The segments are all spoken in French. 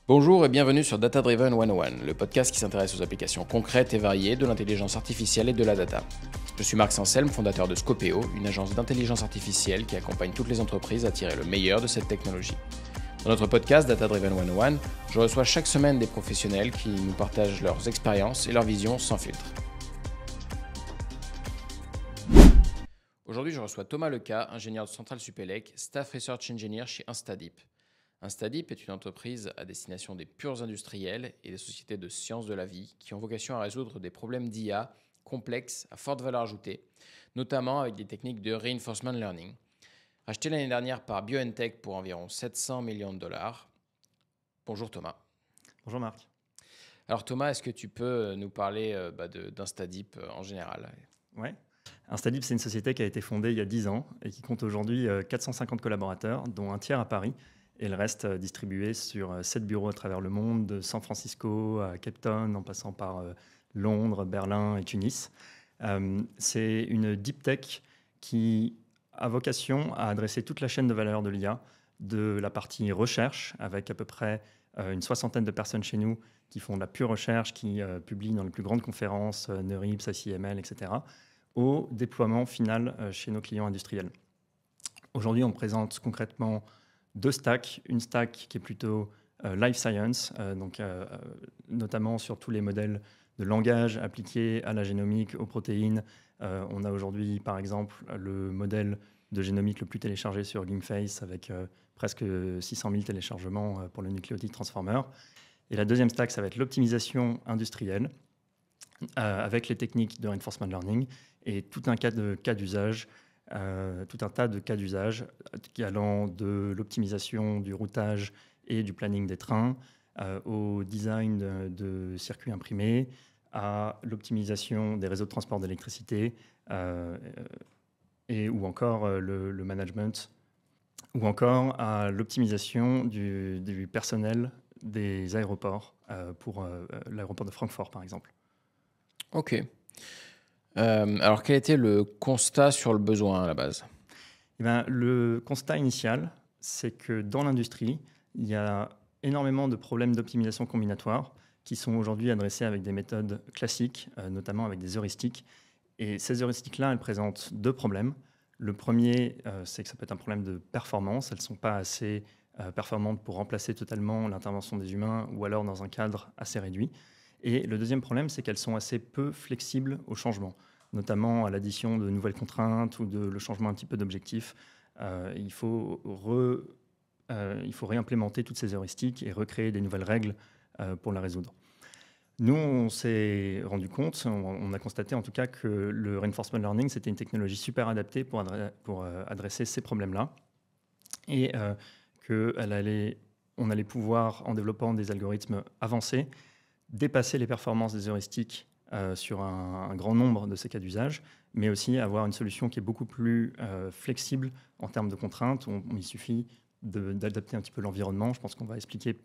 Bonjour et bienvenue sur Data Driven 101, le podcast qui s'intéresse aux applications concrètes et variées de l'intelligence artificielle et de la data. Je suis Marc Sanselme, fondateur de Scopeo, une agence d'intelligence artificielle qui accompagne toutes les entreprises à tirer le meilleur de cette technologie. Dans notre podcast Data Driven 101, je reçois chaque semaine des professionnels qui nous partagent leurs expériences et leurs visions sans filtre. Aujourd'hui, je reçois Thomas Leca, ingénieur de Centrale Supélec, Staff Research Engineer chez InstaDeep. InstaDeep est une entreprise à destination des purs industriels et des sociétés de sciences de la vie qui ont vocation à résoudre des problèmes d'IA complexes à forte valeur ajoutée, notamment avec des techniques de reinforcement learning. Racheté l'année dernière par BioNTech pour environ 700 millions de dollars. Bonjour Thomas. Bonjour Marc. Alors Thomas, est-ce que tu peux nous parler d'InstaDeep en général ? Oui. InstaDeep, c'est une société qui a été fondée il y a 10 ans et qui compte aujourd'hui 450 collaborateurs, dont un tiers à Paris. Et le reste distribué sur 7 bureaux à travers le monde, de San Francisco à Cape Town, en passant par Londres, Berlin et Tunis. C'est une deep tech qui a vocation à adresser toute la chaîne de valeur de l'IA, de la partie recherche, avec à peu près une soixantaine de personnes chez nous qui font de la pure recherche, qui publient dans les plus grandes conférences, NeurIPS, ICML, etc., au déploiement final chez nos clients industriels. Aujourd'hui, on présente concrètement deux stacks. Une stack qui est plutôt life science, notamment sur tous les modèles de langage appliqués à la génomique, aux protéines. On a aujourd'hui, par exemple, le modèle de génomique le plus téléchargé sur GameFace avec presque 600 000 téléchargements pour le nucléotide transformer. Et la deuxième stack, ça va être l'optimisation industrielle avec les techniques de reinforcement learning et tout un tas de cas d'usage allant de l'optimisation du routage et du planning des trains au design de circuits imprimés, à l'optimisation des réseaux de transport d'électricité ou encore le management, ou encore à l'optimisation du personnel des aéroports pour l'aéroport de Francfort, par exemple. Ok. Alors, quel était le constat sur le besoin à la base ? Le constat initial, c'est que dans l'industrie, il y a énormément de problèmes d'optimisation combinatoire qui sont aujourd'hui adressés avec des méthodes classiques, notamment avec des heuristiques. Et ces heuristiques-là, elles présentent deux problèmes. Le premier, c'est que ça peut être un problème de performance. Elles ne sont pas assez performantes pour remplacer totalement l'intervention des humains ou alors dans un cadre assez réduit. Et le deuxième problème, c'est qu'elles sont assez peu flexibles au changement, notamment à l'addition de nouvelles contraintes ou le changement un petit peu d'objectifs. Il faut réimplémenter toutes ces heuristiques et recréer des nouvelles règles pour la résoudre. Nous, on s'est rendu compte, on a constaté en tout cas que le reinforcement learning, c'était une technologie super adaptée pour adresser ces problèmes-là et on allait pouvoir, en développant des algorithmes avancés, dépasser les performances des heuristiques sur un grand nombre de ces cas d'usage, mais aussi avoir une solution qui est beaucoup plus flexible en termes de contraintes. Il suffit d'adapter un petit peu l'environnement. Je pense qu'on va expliquer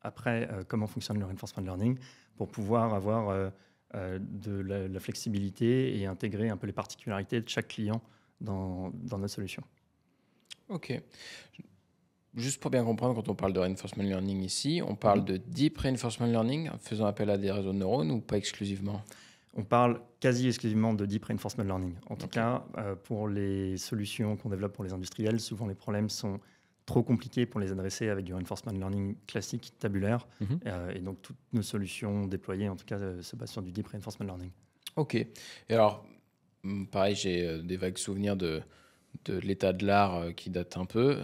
après comment fonctionne le reinforcement learning pour pouvoir avoir de la flexibilité et intégrer un peu les particularités de chaque client dans notre solution. Ok. Juste pour bien comprendre, quand on parle de reinforcement learning ici, on parle de deep reinforcement learning en faisant appel à des réseaux de neurones ou pas exclusivement ? On parle quasi exclusivement de deep reinforcement learning. En tout cas, pour les solutions qu'on développe pour les industriels, souvent les problèmes sont trop compliqués pour les adresser avec du reinforcement learning classique, tabulaire. Et donc, toutes nos solutions déployées, en tout cas, se basent sur du deep reinforcement learning. Ok. Et alors, pareil, j'ai des vagues souvenirs de l'état de l'art qui date un peu.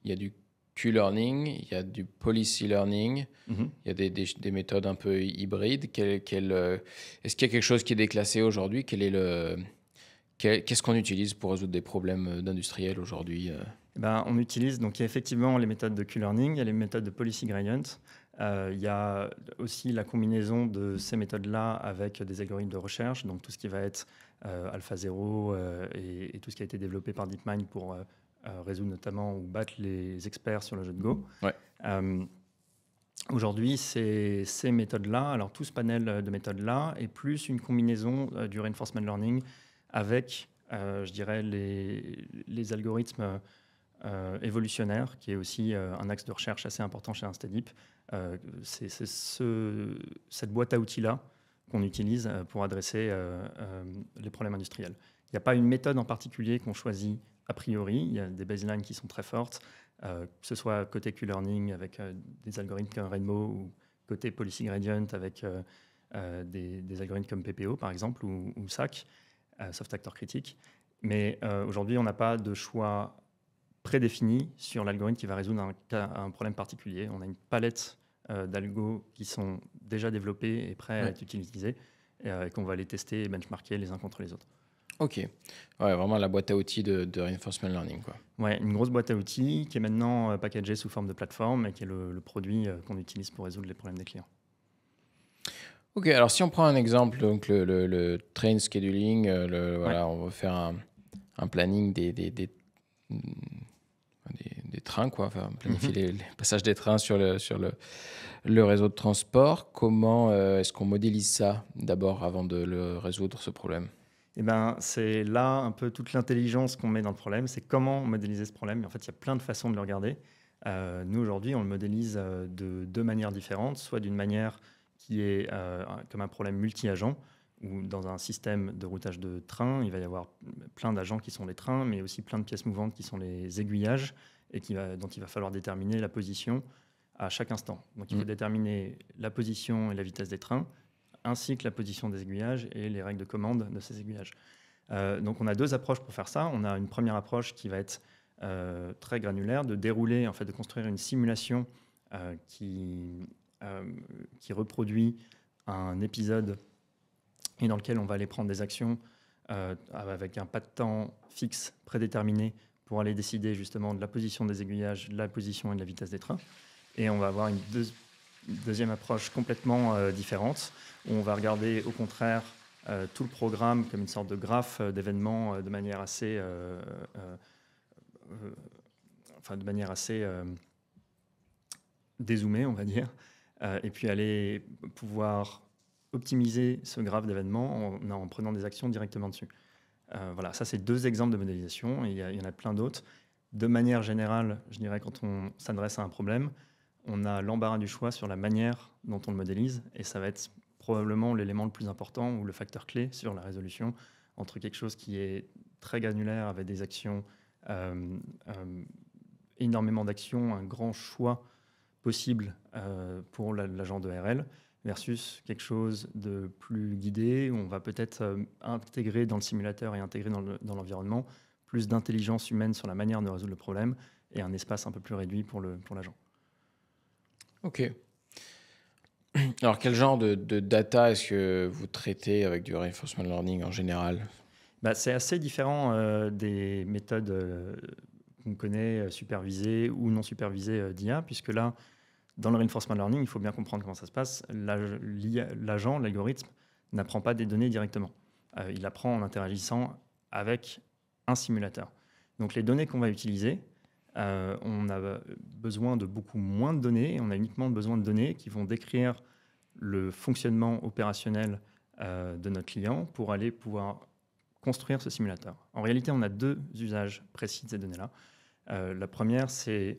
Il y a du Q-learning, il y a du policy learning, il y a des méthodes un peu hybrides. Est-ce qu'il y a quelque chose qui est déclassé aujourd'hui ? Qu'est-ce qu'on utilise pour résoudre des problèmes d'industriels aujourd'hui ? On utilise, donc il y a effectivement les méthodes de Q-learning, il y a les méthodes de policy gradient. Il y a aussi la combinaison de ces méthodes-là avec des algorithmes de recherche, donc tout ce qui va être AlphaZero et tout ce qui a été développé par DeepMind pour résoudre notamment ou battre les experts sur le jeu de Go. Ouais. Aujourd'hui, ces méthodes-là, alors tout ce panel de méthodes-là, est plus une combinaison du reinforcement learning avec, je dirais, les algorithmes évolutionnaire, qui est aussi un axe de recherche assez important chez Instadeep. C'est cette boîte à outils-là qu'on utilise pour adresser les problèmes industriels. Il n'y a pas une méthode en particulier qu'on choisit a priori. Il y a des baselines qui sont très fortes, que ce soit côté Q-learning avec des algorithmes comme Rainbow ou côté Policy Gradient avec des algorithmes comme PPO, par exemple, ou SAC, Soft Actor Critique. Mais aujourd'hui, on n'a pas de choix prédéfini sur l'algorithme qui va résoudre un problème particulier. On a une palette d'algos qui sont déjà développés et prêts à être utilisés et qu'on va les tester et benchmarker les uns contre les autres. Ok. Ouais, vraiment la boîte à outils de Reinforcement Learning, quoi. Ouais, une grosse boîte à outils qui est maintenant packagée sous forme de plateforme et qui est le produit qu'on utilise pour résoudre les problèmes des clients. Ok, alors si on prend un exemple, donc le train scheduling, voilà, on va faire un planning des trains, quoi, enfin, planifier les passages des trains sur le réseau de transport. Comment est-ce qu'on modélise ça d'abord avant de le résoudre, ce problème? Eh ben, c'est là un peu toute l'intelligence qu'on met dans le problème, c'est comment modéliser ce problème. Et en fait, il y a plein de façons de le regarder. Nous, aujourd'hui, on le modélise de deux manières différentes, soit d'une manière qui est comme un problème multi-agent, où dans un système de routage de train, il va y avoir plein d'agents qui sont les trains, mais aussi plein de pièces mouvantes qui sont les aiguillages, et dont il va falloir déterminer la position à chaque instant. Donc il faut déterminer la position et la vitesse des trains, ainsi que la position des aiguillages et les règles de commande de ces aiguillages. Donc on a deux approches pour faire ça. On a une première approche qui va être très granulaire, de dérouler, en fait, de construire une simulation qui reproduit un épisode et dans lequel on va aller prendre des actions avec un pas de temps fixe prédéterminé pour aller décider justement de la position des aiguillages, de la position et de la vitesse des trains. Et on va avoir une deuxième approche complètement différente, où on va regarder au contraire tout le programme comme une sorte de graphe d'événements de manière assez dézoomée, on va dire, et puis aller pouvoir optimiser ce graphe d'événements en prenant des actions directement dessus. Voilà, ça c'est deux exemples de modélisation, et il y en a plein d'autres. De manière générale, je dirais, quand on s'adresse à un problème, on a l'embarras du choix sur la manière dont on le modélise, et ça va être probablement l'élément le plus important ou le facteur clé sur la résolution entre quelque chose qui est très granulaire avec des actions, énormément d'actions, un grand choix possible pour l'agent de RL, versus quelque chose de plus guidé, où on va peut-être intégrer dans le simulateur et intégrer dans l'environnement plus d'intelligence humaine sur la manière de résoudre le problème et un espace un peu plus réduit pour l'agent. Ok. Alors, quel genre de data est-ce que vous traitez avec du reinforcement learning en général? C'est assez différent des méthodes qu'on connaît, supervisées ou non supervisées d'IA, puisque là, dans le reinforcement learning, il faut bien comprendre comment ça se passe. L'agent, l'algorithme, n'apprend pas des données directement. Il apprend en interagissant avec un simulateur. Donc les données qu'on va utiliser, on a besoin de beaucoup moins de données. On a uniquement besoin de données qui vont décrire le fonctionnement opérationnel de notre client pour aller pouvoir construire ce simulateur. En réalité, on a deux usages précis de ces données-là. La première, c'est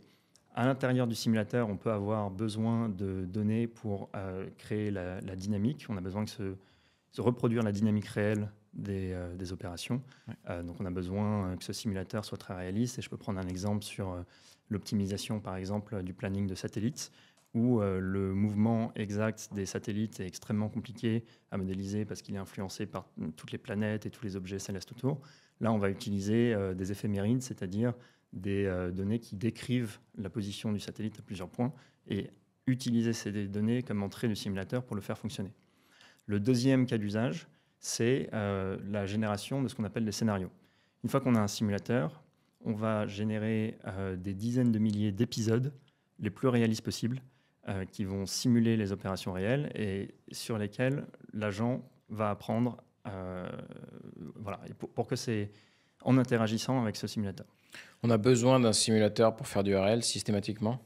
à l'intérieur du simulateur, on peut avoir besoin de données pour créer la dynamique. On a besoin de se reproduire la dynamique réelle des opérations. Ouais. Donc on a besoin que ce simulateur soit très réaliste. Et je peux prendre un exemple sur l'optimisation, par exemple, du planning de satellites, où le mouvement exact des satellites est extrêmement compliqué à modéliser parce qu'il est influencé par toutes les planètes et tous les objets célestes autour. Là, on va utiliser des éphémérides, c'est-à-dire des données qui décrivent la position du satellite à plusieurs points et utiliser ces données comme entrée du simulateur pour le faire fonctionner. Le deuxième cas d'usage, c'est la génération de ce qu'on appelle des scénarios. Une fois qu'on a un simulateur, on va générer des dizaines de milliers d'épisodes les plus réalistes possibles qui vont simuler les opérations réelles et sur lesquelles l'agent va apprendre voilà, pour que c'est en interagissant avec ce simulateur. On a besoin d'un simulateur pour faire du RL systématiquement?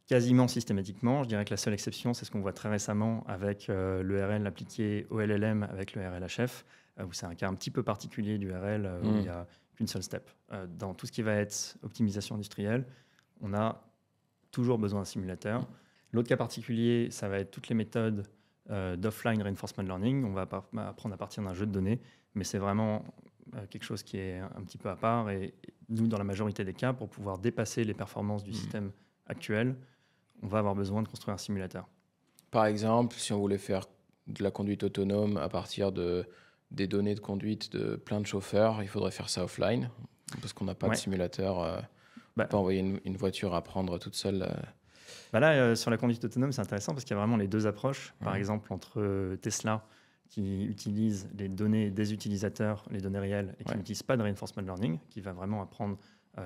Quasiment systématiquement. Je dirais que la seule exception, c'est ce qu'on voit très récemment avec le RL appliqué au LLM avec le RLHF, où c'est un cas un petit peu particulier du RL, où il y a qu'une seule step. Dans tout ce qui va être optimisation industrielle, on a toujours besoin d'un simulateur. L'autre cas particulier, ça va être toutes les méthodes d'offline reinforcement learning. On va apprendre à partir d'un jeu de données, mais c'est vraiment quelque chose qui est un petit peu à part. Et nous, dans la majorité des cas, pour pouvoir dépasser les performances du système actuel, on va avoir besoin de construire un simulateur. Par exemple, si on voulait faire de la conduite autonome à partir des données de conduite de plein de chauffeurs, il faudrait faire ça offline, parce qu'on n'a pas de simulateur. On ne peut pas envoyer une voiture apprendre toute seule. Là, sur la conduite autonome, c'est intéressant parce qu'il y a vraiment les deux approches. Par exemple, entre Tesla, qui utilise les données des utilisateurs, les données réelles, et qui n'utilise pas de reinforcement learning, qui va vraiment apprendre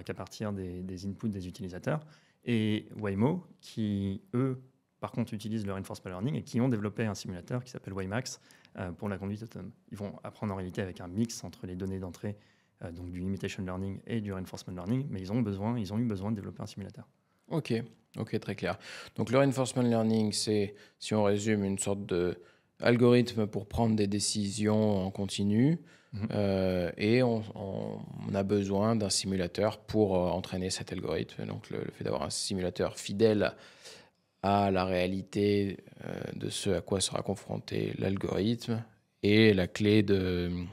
qu'à partir des inputs des utilisateurs, et Waymo, qui, eux, par contre, utilisent le reinforcement learning et qui ont développé un simulateur qui s'appelle WayMax pour la conduite autonome. Ils vont apprendre en réalité avec un mix entre les données d'entrée, donc du imitation learning et du reinforcement learning, mais ils ont eu besoin de développer un simulateur. Ok, très clair. Donc le reinforcement learning, c'est, si on résume, une sorte d'algorithme pour prendre des décisions en continu, et on a besoin d'un simulateur pour entraîner cet algorithme. Donc le fait d'avoir un simulateur fidèle à la réalité de ce à quoi sera confronté l'algorithme est la clé d'un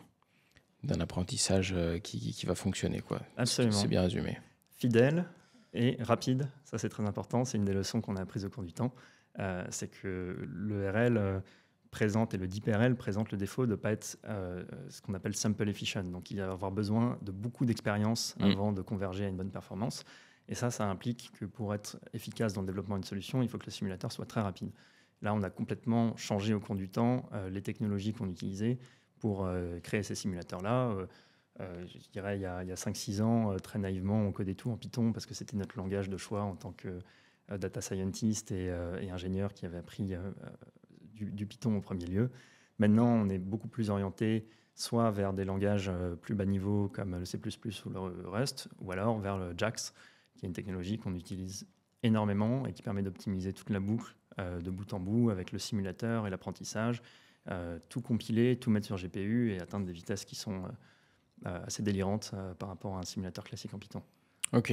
apprentissage qui va fonctionner, quoi. Absolument. C'est bien résumé. Fidèle et rapide, ça c'est très important. C'est une des leçons qu'on a apprises au cours du temps. C'est que le RL présente et le Deep RL présente le défaut de ne pas être ce qu'on appelle sample efficient. Donc il va avoir besoin de beaucoup d'expérience avant de converger à une bonne performance. Et ça implique que pour être efficace dans le développement d'une solution, il faut que le simulateur soit très rapide. Là, on a complètement changé au cours du temps les technologies qu'on utilisait pour créer ces simulateurs-là. Je dirais, il y a 5-6 ans, très naïvement, on codait tout en Python parce que c'était notre langage de choix en tant que data scientist et ingénieur qui avait appris du Python au premier lieu. Maintenant, on est beaucoup plus orienté soit vers des langages plus bas niveau comme le C++ ou le Rust, ou alors vers le JAX, qui est une technologie qu'on utilise énormément et qui permet d'optimiser toute la boucle de bout en bout avec le simulateur et l'apprentissage, tout compiler, tout mettre sur GPU et atteindre des vitesses qui sont assez délirantes par rapport à un simulateur classique en Python. Ok.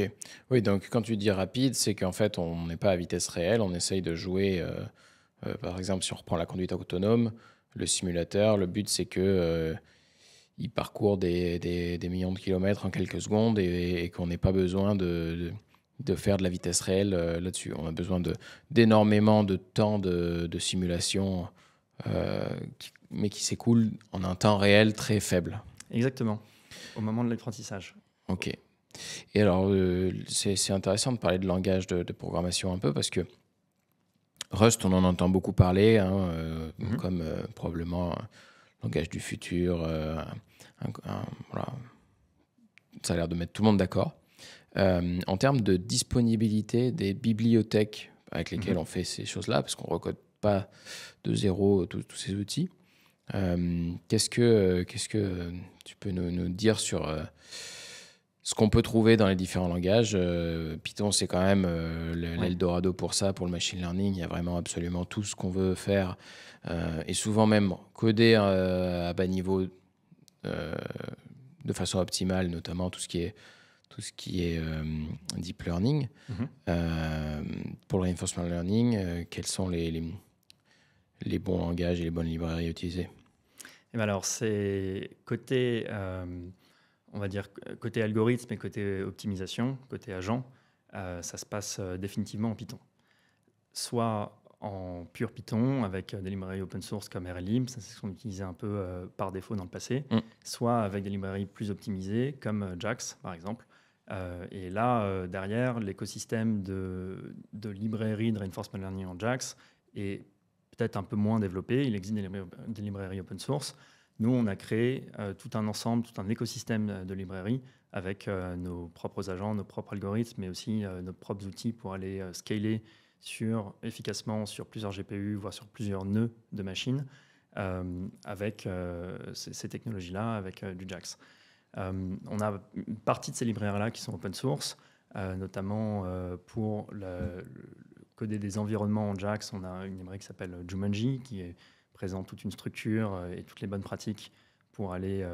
Oui, donc quand tu dis rapide, c'est qu'en fait, on n'est pas à vitesse réelle, on essaye de jouer, par exemple, si on reprend la conduite autonome, le simulateur, le but c'est que il parcourt des millions de kilomètres en quelques secondes et qu'on n'ait pas besoin de faire de la vitesse réelle là-dessus. On a besoin d'énormément de temps de simulation, mais qui s'écoule en un temps réel très faible. Exactement, au moment de l'apprentissage. Ok. Et alors, c'est intéressant de parler de langage de programmation un peu parce que Rust, on en entend beaucoup parler, comme probablement un langage du futur. Voilà. Ça a l'air de mettre tout le monde d'accord. En termes de disponibilité des bibliothèques avec lesquelles on fait ces choses-là, parce qu'on ne recode pas de zéro tous ces outils, qu'est-ce que tu peux nous dire sur ce qu'on peut trouver dans les différents langages? Python, c'est quand même l'Eldorado pour ça, pour le machine learning. Il y a vraiment absolument tout ce qu'on veut faire, et souvent même coder à bas niveau de façon optimale, notamment tout ce qui est deep learning. Pour le reinforcement learning, quels sont les bons langages et les bonnes librairies utilisées? Et bien alors, c'est côté, on va dire, côté algorithme et côté optimisation, côté agent, ça se passe définitivement en Python. Soit en pur Python, avec des librairies open source comme RLlib, ça c'est ce qu'on utilisait un peu par défaut dans le passé, soit avec des librairies plus optimisées comme JAX par exemple. Et là, derrière, l'écosystème de librairies de reinforcement learning en JAX est peut-être un peu moins développé. Il existe des librairies open source. Nous, on a créé tout un ensemble, tout un écosystème de librairies avec nos propres agents, nos propres algorithmes, mais aussi nos propres outils pour aller scaler efficacement sur plusieurs GPU, voire sur plusieurs nœuds de machines, avec ces technologies-là, avec du JAX. On a une partie de ces librairies-là qui sont open source, notamment pour coder des environnements en JAX. On a une librairie qui s'appelle Jumanji, qui présente toute une structure et toutes les bonnes pratiques pour aller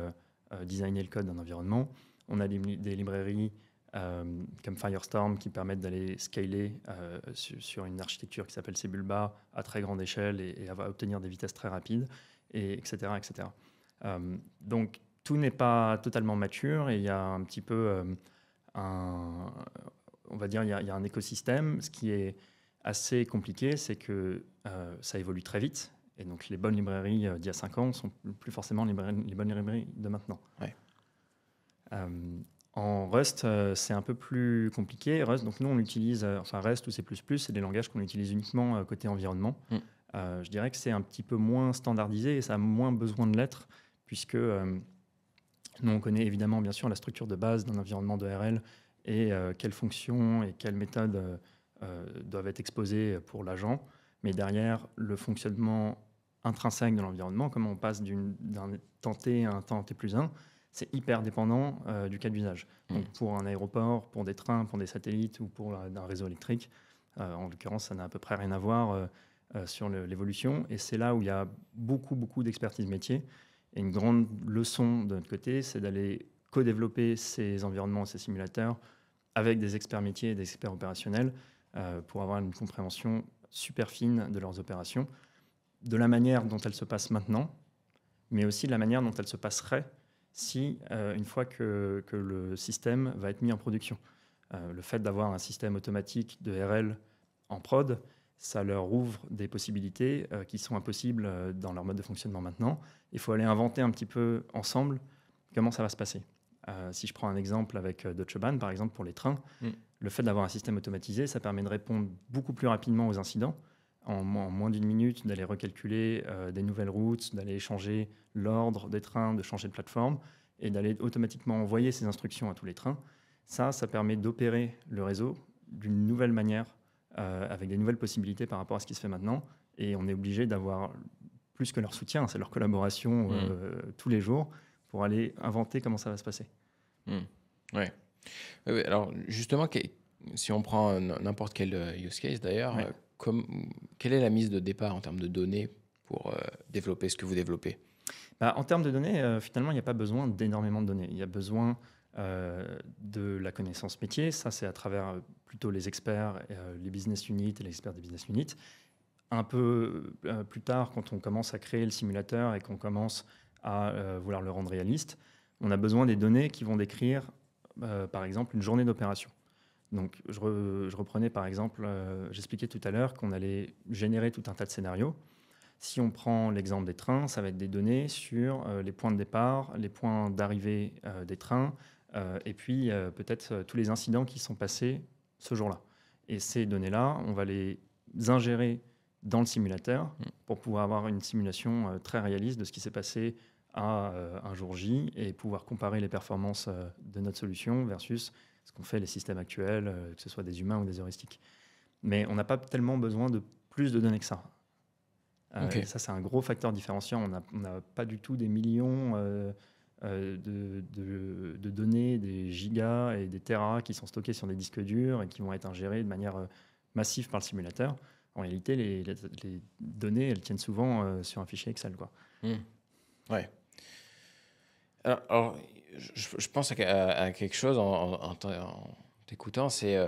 designer le code d'un environnement. On a des librairies comme Firestorm qui permettent d'aller scaler sur une architecture qui s'appelle Sebulba à très grande échelle et à obtenir des vitesses très rapides, etc. etc. Donc, tout n'est pas totalement mature et il y a un petit peu on va dire, il y a un écosystème. Ce qui est assez compliqué, c'est que ça évolue très vite. Et donc, les bonnes librairies d'il y a 5 ans ne sont plus forcément les bonnes librairies de maintenant. Ouais. En Rust, c'est un peu plus compliqué. Rust, donc nous, on l'utilise, Rust ou C++, c'est des langages qu'on utilise uniquement côté environnement. Je dirais que c'est un petit peu moins standardisé et ça a moins besoin de l'être, puisque nous, on connaît évidemment, bien sûr, la structure de base d'un environnement d'ORL et quelles fonctions et quelles méthodes doivent être exposées pour l'agent. Mais derrière, le fonctionnement intrinsèque de l'environnement, comment on passe d'un temps T à un temps T+1, c'est hyper dépendant du cas d'usage. Donc pour un aéroport, pour des trains, pour des satellites ou pour un réseau électrique, en l'occurrence, ça n'a à peu près rien à voir sur l'évolution. Et c'est là où il y a beaucoup d'expertise métier. Et une grande leçon de notre côté, c'est d'aller co-développer ces environnements, ces simulateurs avec des experts métiers et des experts opérationnels pour avoir une compréhension super fine de leurs opérations, de la manière dont elles se passent maintenant, mais aussi de la manière dont elles se passeraient si, une fois que le système va être mis en production. Le fait d'avoir un système automatique de RL en prod, ça leur ouvre des possibilités qui sont impossibles dans leur mode de fonctionnement maintenant. Il faut aller inventer un petit peu ensemble comment ça va se passer. Si je prends un exemple avec Deutsche Bahn, par exemple, pour les trains, le fait d'avoir un système automatisé, ça permet de répondre beaucoup plus rapidement aux incidents, en moins d'une minute, d'aller recalculer des nouvelles routes, d'aller changer l'ordre des trains, de changer de plateforme, et d'aller automatiquement envoyer ces instructions à tous les trains. Ça permet d'opérer le réseau d'une nouvelle manière, avec des nouvelles possibilités par rapport à ce qui se fait maintenant. Et on est obligé d'avoir plus que leur soutien, c'est leur collaboration tous les jours pour aller inventer comment ça va se passer. Ouais. Alors justement, si on prend n'importe quel use case d'ailleurs, quelle est la mise de départ en termes de données pour développer ce que vous développez? En termes de données, finalement, il n'y a pas besoin d'énormément de données. Il y a besoin de la connaissance métier. Ça, c'est à travers plutôt les experts, les business units et les experts des business units. Un peu plus tard, quand on commence à créer le simulateur et qu'on commence à vouloir le rendre réaliste, on a besoin des données qui vont décrire, par exemple, une journée d'opération. Donc, je reprenais, par exemple, j'expliquais tout à l'heure qu'on allait générer tout un tas de scénarios. Si on prend l'exemple des trains, ça va être des données sur les points de départ, les points d'arrivée des trains, et puis peut-être tous les incidents qui sont passés ce jour-là. Et ces données-là, on va les ingérer dans le simulateur pour pouvoir avoir une simulation très réaliste de ce qui s'est passé à un jour J et pouvoir comparer les performances de notre solution versus ce qu'ont fait les systèmes actuels, que ce soit des humains ou des heuristiques. Mais on n'a pas tellement besoin de plus de données que ça. Et ça, c'est un gros facteur différenciant. On n'a pas du tout des millions de données, des gigas et des téras qui sont stockés sur des disques durs et qui vont être ingérés de manière massive par le simulateur. En réalité, les données, elles tiennent souvent sur un fichier Excel, quoi. Ouais. Alors je pense à quelque chose en t'écoutant, c'est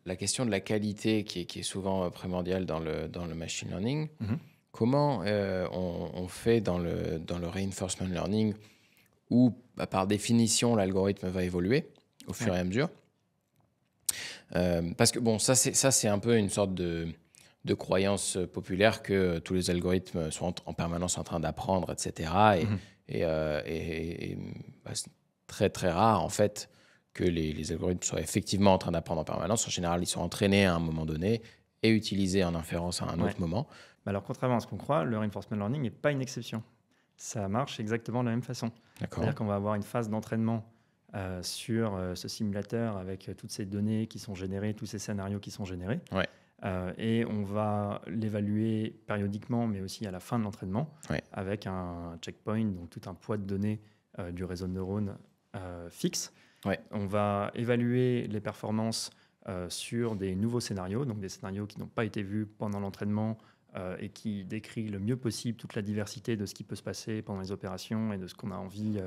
la question de la qualité qui est souvent primordiale dans le machine learning. Comment on fait dans le reinforcement learning où, par définition, l'algorithme va évoluer au fur et à mesure. Parce que, bon, ça c'est un peu une sorte de croyance populaire que tous les algorithmes sont en permanence en train d'apprendre, etc. Et c'est très, très rare, en fait, que les algorithmes soient effectivement en train d'apprendre en permanence. En général, ils sont entraînés à un moment donné et utilisés en inférence à un autre moment. Alors, contrairement à ce qu'on croit, le reinforcement learning n'est pas une exception. Ça marche exactement de la même façon. C'est-à-dire qu'on va avoir une phase d'entraînement sur ce simulateur avec toutes ces données qui sont générées, tous ces scénarios qui sont générés. Et on va l'évaluer périodiquement, mais aussi à la fin de l'entraînement, avec un checkpoint, donc tout un poids de données du réseau de neurones fixe. On va évaluer les performances sur des nouveaux scénarios, donc des scénarios qui n'ont pas été vus pendant l'entraînement et qui décrit le mieux possible toute la diversité de ce qui peut se passer pendant les opérations et de ce qu'on a envie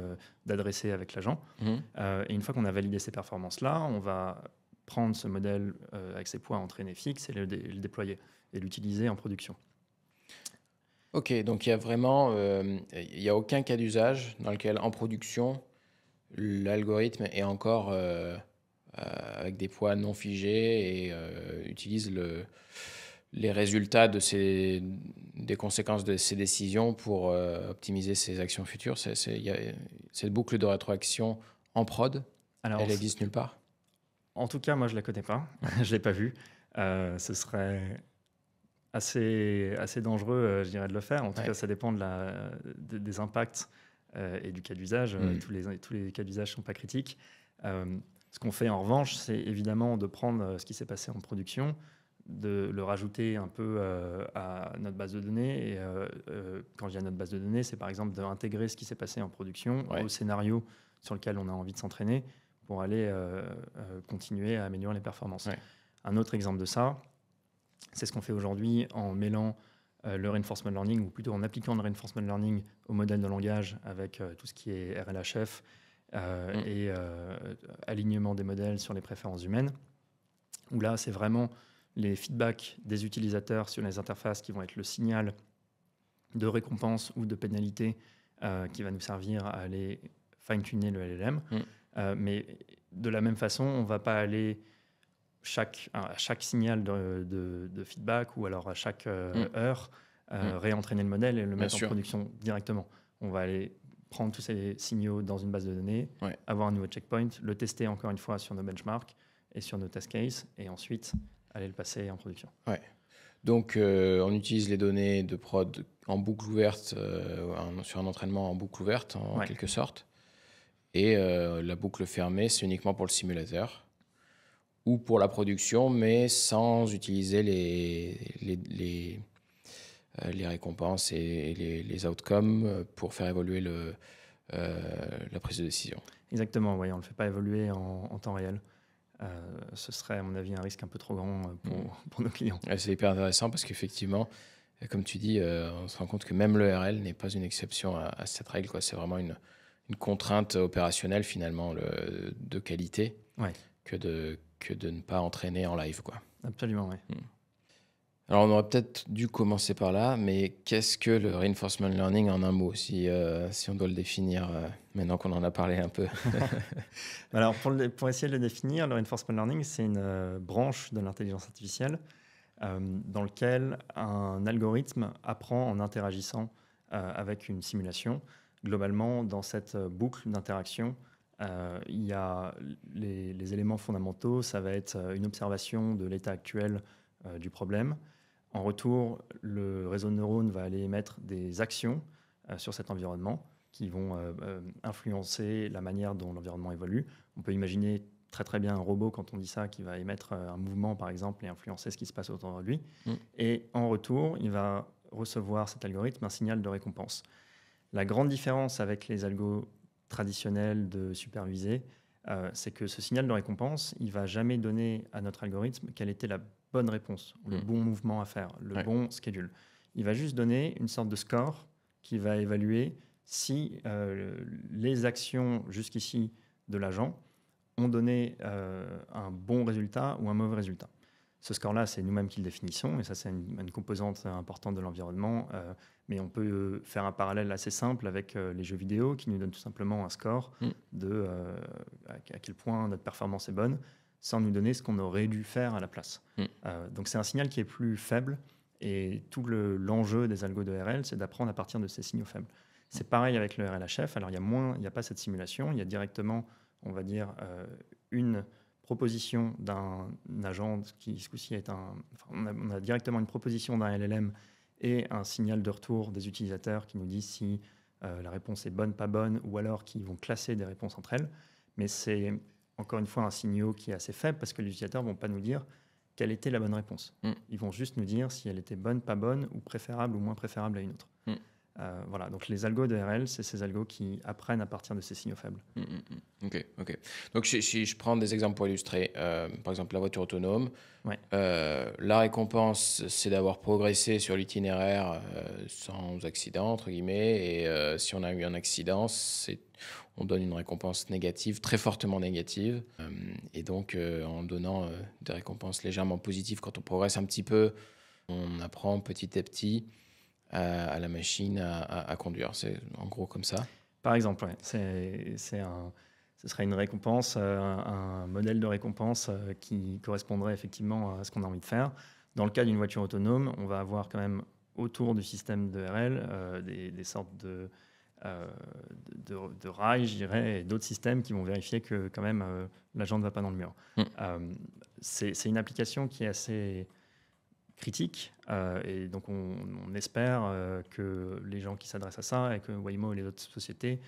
d'adresser avec l'agent. Et une fois qu'on a validé ces performances-là, on va prendre ce modèle avec ses poids entraînés fixes et le déployer et l'utiliser en production. Ok, donc il y a vraiment, il n'y a aucun cas d'usage dans lequel en production, l'algorithme est encore avec des poids non figés et utilise les résultats des conséquences de ces décisions pour optimiser ses actions futures. Cette boucle de rétroaction en prod, Alors, elle existe nulle part? En tout cas, moi, je ne la connais pas. Je ne l'ai pas vue. Ce serait assez dangereux, je dirais, de le faire. En tout cas, ça dépend des impacts et du cas d'usage. Tous les cas d'usage ne sont pas critiques. Ce qu'on fait en revanche, c'est évidemment de prendre ce qui s'est passé en production, de le rajouter un peu à notre base de données. Et quand je dis à notre base de données, c'est par exemple d'intégrer ce qui s'est passé en production au scénario sur lequel on a envie de s'entraîner pour aller continuer à améliorer les performances. Un autre exemple de ça, c'est ce qu'on fait aujourd'hui en mêlant le reinforcement learning, ou plutôt en appliquant le reinforcement learning au modèle de langage avec tout ce qui est RLHF et alignement des modèles sur les préférences humaines, où là, c'est vraiment les feedbacks des utilisateurs sur les interfaces qui vont être le signal de récompense ou de pénalité qui va nous servir à aller fine-tuner le LLM. Mais de la même façon, on ne va pas aller à chaque signal de feedback ou alors à chaque heure réentraîner le modèle et le mettre en production directement. On va aller prendre tous ces signaux dans une base de données, avoir un nouveau checkpoint, le tester encore une fois sur nos benchmarks et sur nos test cases, et ensuite aller le passer en production. Donc, on utilise les données de prod en boucle ouverte, sur un entraînement en boucle ouverte, en quelque sorte. Et la boucle fermée, c'est uniquement pour le simulateur ou pour la production, mais sans utiliser les récompenses et les outcomes pour faire évoluer la prise de décision. Exactement, on ne le fait pas évoluer en temps réel. Ce serait, à mon avis, un risque un peu trop grand pour nos clients. C'est hyper intéressant parce qu'effectivement, comme tu dis, on se rend compte que même l'ERL n'est pas une exception à cette règle, quoi. C'est vraiment une contrainte opérationnelle, finalement, de qualité, que de ne pas entraîner en live, quoi. Absolument, oui. Alors, on aurait peut-être dû commencer par là, mais qu'est-ce que le reinforcement learning en un mot, si on doit le définir, maintenant qu'on en a parlé un peu? Alors, pour essayer de le définir, le reinforcement learning, c'est une branche de l'intelligence artificielle dans lequel un algorithme apprend en interagissant avec une simulation. Globalement, dans cette boucle d'interaction, il y a les éléments fondamentaux. Ça va être une observation de l'état actuel du problème. En retour, le réseau de neurones va aller émettre des actions sur cet environnement qui vont influencer la manière dont l'environnement évolue. On peut imaginer très bien un robot, quand on dit ça, qui va émettre un mouvement, par exemple, et influencer ce qui se passe autour de lui. Et en retour, il va recevoir, cet algorithme, un signal de récompense. La grande différence avec les algos traditionnels de supervisés, c'est que ce signal de récompense, il ne va jamais donner à notre algorithme quelle était la bonne réponse, le bon mouvement à faire, le bon schedule. Il va juste donner une sorte de score qui va évaluer si les actions jusqu'ici de l'agent ont donné un bon résultat ou un mauvais résultat. Ce score-là, c'est nous-mêmes qui le définissons, et ça, c'est une composante importante de l'environnement. Mais on peut faire un parallèle assez simple avec les jeux vidéo qui nous donnent tout simplement un score de à quel point notre performance est bonne, sans nous donner ce qu'on aurait dû faire à la place. Donc c'est un signal qui est plus faible, et tout l'enjeu des algos de RL, c'est d'apprendre à partir de ces signaux faibles. C'est pareil avec le RLHF. Alors il y a pas cette simulation, il y a directement, on va dire, une proposition d'un agent qui, ce coup-ci, on a directement une proposition d'un LLM et un signal de retour des utilisateurs qui nous disent si la réponse est bonne, pas bonne, ou alors qui vont classer des réponses entre elles. Mais c'est encore une fois un signal qui est assez faible parce que les utilisateurs ne vont pas nous dire quelle était la bonne réponse. Ils vont juste nous dire si elle était bonne, pas bonne, ou préférable ou moins préférable à une autre. Voilà, donc les algos de RL, c'est ces algos qui apprennent à partir de ces signaux faibles. Ok, ok. Donc si je prends des exemples pour illustrer, par exemple la voiture autonome, Ouais. la récompense c'est d'avoir progressé sur l'itinéraire sans accident, entre guillemets, et si on a eu un accident, on donne une récompense négative, très fortement négative, et donc en donnant des récompenses légèrement positives quand on progresse un petit peu, on apprend petit à petit à la machine à conduire. C'est en gros comme ça. Par exemple, ouais, ce serait une récompense, un modèle de récompense qui correspondrait effectivement à ce qu'on a envie de faire. Dans le cas d'une voiture autonome, on va avoir quand même autour du système de RL des sortes de rails, je dirais, et d'autres systèmes qui vont vérifier que quand même l'agent ne va pas dans le mur. C'est une application qui est assez critique et donc on espère que les gens qui s'adressent à ça et que Waymo et les autres sociétés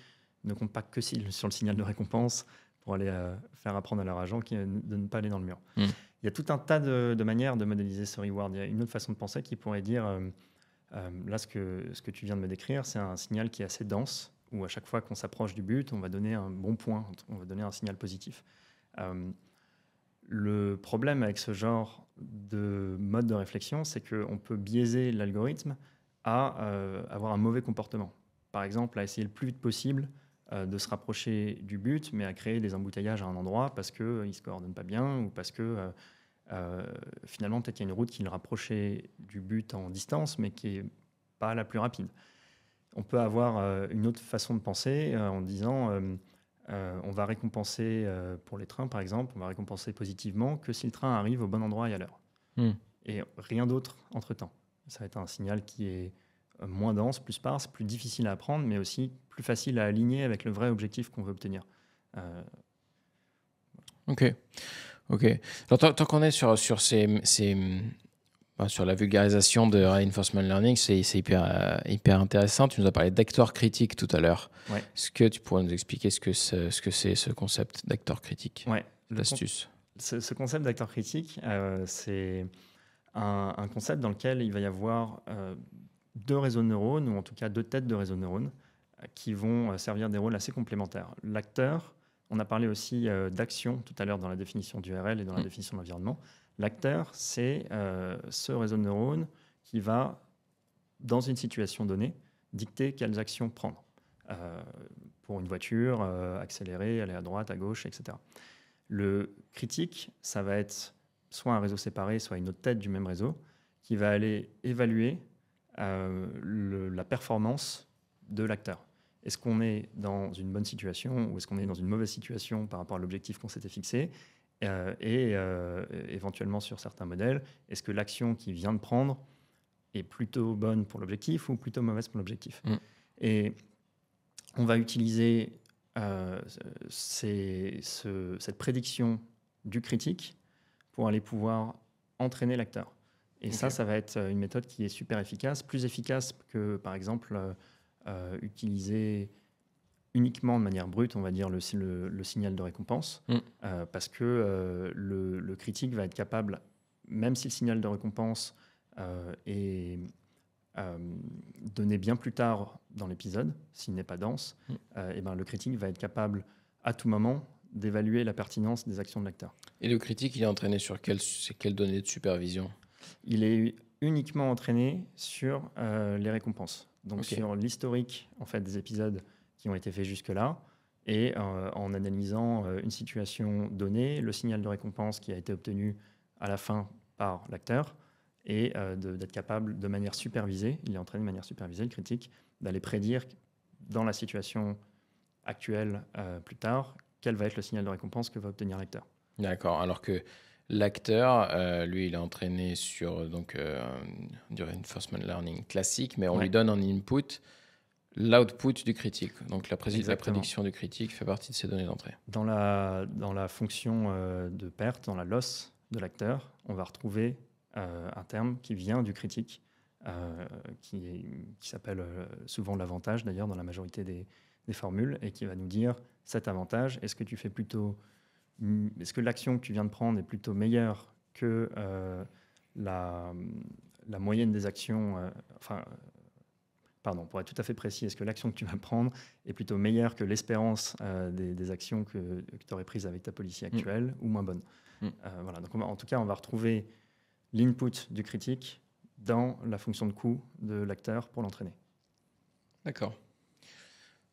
ne comptent pas que sur le signal de récompense pour aller faire apprendre à leur agent de ne pas aller dans le mur. Il y a tout un tas de manières de modéliser ce reward. Il y a une autre façon de penser qui pourrait dire là, ce que tu viens de me décrire, c'est un signal qui est assez dense, où à chaque fois qu'on s'approche du but, on va donner un bon point, on va donner un signal positif. Le problème avec ce genre de mode de réflexion, c'est qu'on peut biaiser l'algorithme à avoir un mauvais comportement. Par exemple, à essayer le plus vite possible de se rapprocher du but, mais à créer des embouteillages à un endroit parce qu'il ne se coordonne pas bien ou parce que finalement, peut-être qu'il y a une route qui le rapprochait du but en distance, mais qui n'est pas la plus rapide. On peut avoir une autre façon de penser en disant on va récompenser pour les trains, par exemple, on va récompenser positivement que si le train arrive au bon endroit et à l'heure. Et rien d'autre entre-temps. Ça va être un signal qui est moins dense, plus sparse, plus difficile à apprendre, mais aussi plus facile à aligner avec le vrai objectif qu'on veut obtenir. Ok. Alors, tant qu'on est sur la vulgarisation de reinforcement learning, c'est hyper intéressant. Tu nous as parlé d'acteur critique tout à l'heure. Ouais. Est-ce que tu pourrais nous expliquer ce que c'est ce concept d'acteur critique? Ouais. L'astuce. Ce concept d'acteur critique, c'est un concept dans lequel il va y avoir deux réseaux de neurones, ou en tout cas deux têtes de réseaux de neurones, qui vont servir des rôles assez complémentaires. L'acteur, on a parlé aussi d'action tout à l'heure dans la définition du RL et dans la définition de l'environnement. L'acteur, c'est ce réseau de neurones qui va, dans une situation donnée, dicter quelles actions prendre. Pour une voiture, accélérer, aller à droite, à gauche, etc. Le critique, ça va être soit un réseau séparé, soit une autre tête du même réseau, qui va aller évaluer la performance de l'acteur. Est-ce qu'on est dans une bonne situation ou est-ce qu'on est dans une mauvaise situation par rapport à l'objectif qu'on s'était fixé et éventuellement sur certains modèles, est-ce que l'action qu'il vient de prendre est plutôt bonne pour l'objectif ou plutôt mauvaise pour l'objectif. Et on va utiliser cette prédiction du critique pour aller pouvoir entraîner l'acteur. Et ça va être une méthode qui est super efficace, plus efficace que, par exemple, utiliser uniquement de manière brute, on va dire, le signal de récompense, parce que le critique va être capable, même si le signal de récompense est donné bien plus tard dans l'épisode, s'il n'est pas dense, et ben, le critique va être capable à tout moment d'évaluer la pertinence des actions de l'acteur. Et le critique, il est entraîné sur quelles données de supervision? Il est uniquement entraîné sur les récompenses, donc sur l'historique en fait, des épisodes qui ont été faits jusque-là, et en analysant une situation donnée, le signal de récompense qui a été obtenu à la fin par l'acteur, et d'être capable de manière supervisée, il est entraîné de manière supervisée, le critique, d'aller prédire dans la situation actuelle plus tard, quel va être le signal de récompense que va obtenir l'acteur. D'accord, alors que l'acteur, lui, il est entraîné sur du reinforcement learning classique, mais on lui donne en input l'output du critique. Donc la prédiction du critique fait partie de ces données d'entrée. Dans la fonction de perte, dans la loss de l'acteur, on va retrouver un terme qui vient du critique, qui s'appelle souvent l'avantage d'ailleurs dans la majorité des formules, et qui va nous dire cet avantage, est-ce que l'action que tu viens de prendre est plutôt meilleure que la moyenne des actions, pour être tout à fait précis, est-ce que l'action que tu vas prendre est plutôt meilleure que l'espérance des actions que tu aurais prises avec ta policy actuelle ou moins bonne. Voilà. Donc en tout cas, on va retrouver l'input du critique dans la fonction de coût de l'acteur pour l'entraîner. D'accord.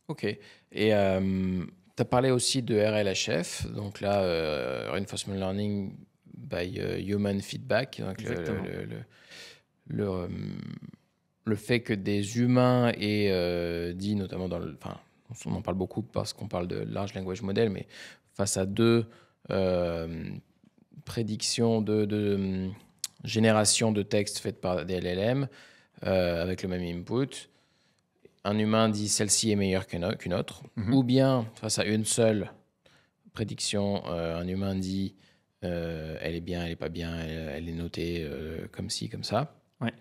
OK. Et tu as parlé aussi de RLHF, donc là, Reinforcement Learning by Human Feedback. Donc Exactement. le fait que des humains aient dit, notamment on en parle beaucoup parce qu'on parle de large language model, mais face à deux prédictions de génération de textes faites par des LLM avec le même input, un humain dit celle-ci est meilleure qu'une autre, ou bien face à une seule prédiction, un humain dit elle est bien, elle n'est pas bien, elle est notée comme ci, comme ça. Ouais.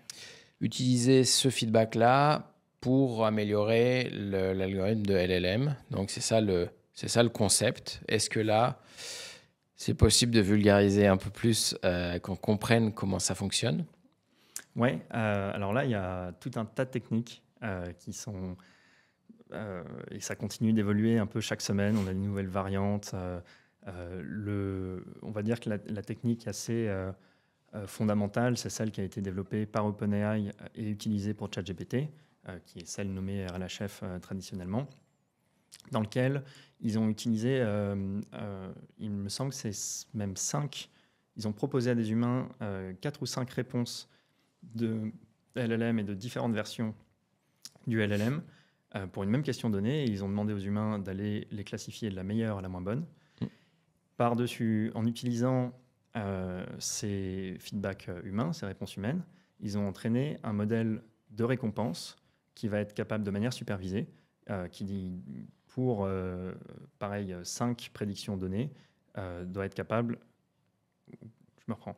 Utiliser ce feedback-là pour améliorer l'algorithme de LLM. Donc, c'est ça le concept. Est-ce que là, c'est possible de vulgariser un peu plus, qu'on comprenne comment ça fonctionne? Oui, alors là, il y a tout un tas de techniques qui sont... et ça continue d'évoluer un peu chaque semaine. On a de nouvelles variantes. On va dire que la technique assez fondamentale, c'est celle qui a été développée par OpenAI et utilisée pour ChatGPT, qui est celle nommée RLHF traditionnellement, dans lequel ils ont utilisé, il me semble que c'est même 5, ils ont proposé à des humains 4 ou 5 réponses de LLM et de différentes versions du LLM pour une même question donnée. Et ils ont demandé aux humains d'aller les classifier de la meilleure à la moins bonne. Par-dessus, en utilisant ces feedbacks humains, ces réponses humaines, ils ont entraîné un modèle de récompense qui va être capable de manière supervisée, qui dit pour, pareil, 5 prédictions données, doit être capable... Je me reprends.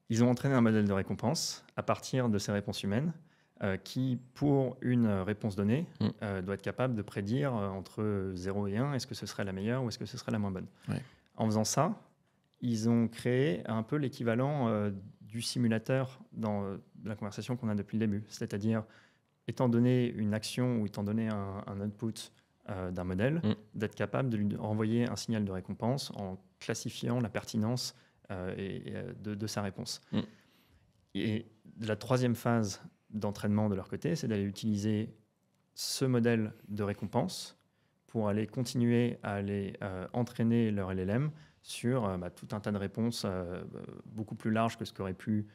Ils ont entraîné un modèle de récompense à partir de ces réponses humaines qui, pour une réponse donnée, doit être capable de prédire entre 0 et 1, est-ce que ce serait la meilleure ou est-ce que ce serait la moins bonne. Ouais. En faisant ça, ils ont créé un peu l'équivalent du simulateur dans la conversation qu'on a depuis le début. C'est-à-dire, étant donné une action ou étant donné un output d'un modèle, d'être capable de lui renvoyer un signal de récompense en classifiant la pertinence de sa réponse. Et la troisième phase d'entraînement de leur côté, c'est d'aller utiliser ce modèle de récompense pour aller continuer à aller entraîner leur LLM sur tout un tas de réponses beaucoup plus larges que ce qu'auraient pu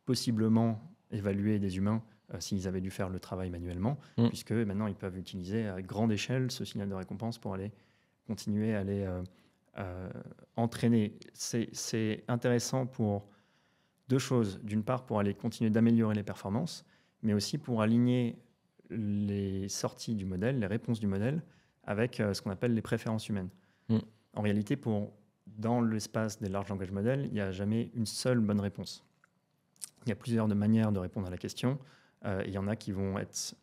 possiblement évaluer des humains s'ils avaient dû faire le travail manuellement, puisque maintenant ils peuvent utiliser à grande échelle ce signal de récompense pour aller continuer à aller entraîner. C'est intéressant pour deux choses. D'une part, pour aller continuer d'améliorer les performances, mais aussi pour aligner les sorties du modèle, les réponses du modèle, avec ce qu'on appelle les préférences humaines. En réalité, dans l'espace des large language models, il n'y a jamais une seule bonne réponse. Il y a plusieurs manières de répondre à la question. Il y en a qui vont être